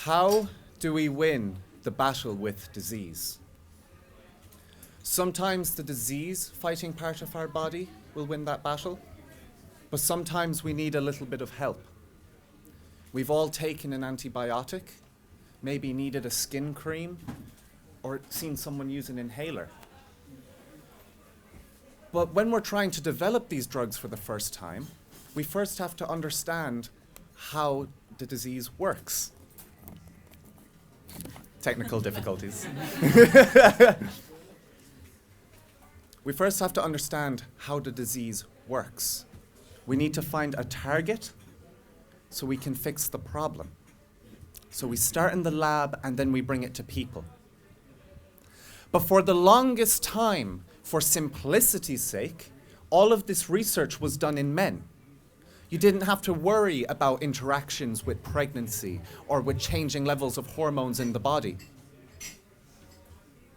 How do we win the battle with disease? Sometimes the disease-fighting part of our body will win that battle, but sometimes we need a little bit of help. We've all taken an antibiotic, maybe needed a skin cream, or seen someone use an inhaler. But when we're trying to develop these drugs for the first time, we first have to understand how the disease works. Technical difficulties. We first have to understand how the disease works. We need to find a target so we can fix the problem. So we start in the lab and then we bring it to people. But for the longest time, for simplicity's sake, all of this research was done in men. You didn't have to worry about interactions with pregnancy or with changing levels of hormones in the body.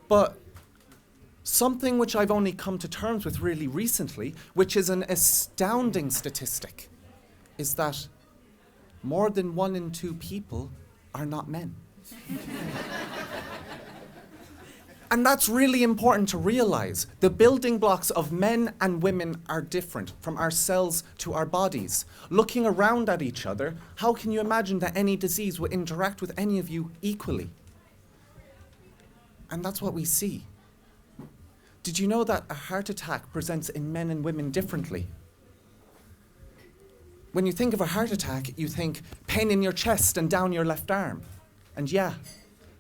But something which I've only come to terms with really recently, which is an astounding statistic, is that more than 1 in 2 people are not men. And that's really important to realize. The building blocks of men and women are different, from our cells to our bodies. Looking around at each other, how can you imagine that any disease would interact with any of you equally? And that's what we see. Did you know that a heart attack presents in men and women differently? When you think of a heart attack, you think pain in your chest and down your left arm. And yeah,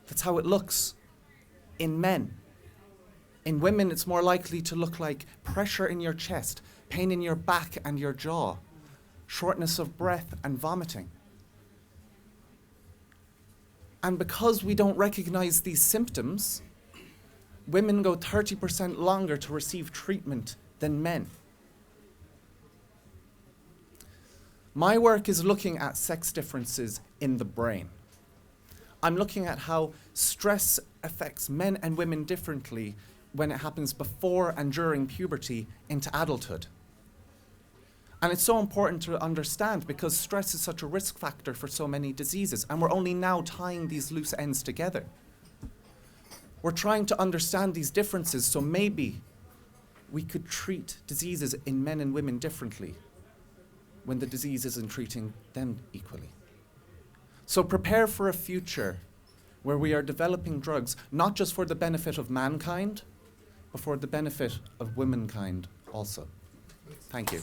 that's how it looks in men. In women, it's more likely to look like pressure in your chest, pain in your back and your jaw, shortness of breath and vomiting. And because we don't recognize these symptoms, women go 30% longer to receive treatment than men. My work is looking at sex differences in the brain. I'm looking at how stress affects men and women differently when it happens before and during puberty into adulthood. And it's so important to understand because stress is such a risk factor for so many diseases, and we're only now tying these loose ends together. We're trying to understand these differences so maybe we could treat diseases in men and women differently when the disease isn't treating them equally. So prepare for a future where we are developing drugs not just for the benefit of mankind, but for the benefit of womankind also. Thank you.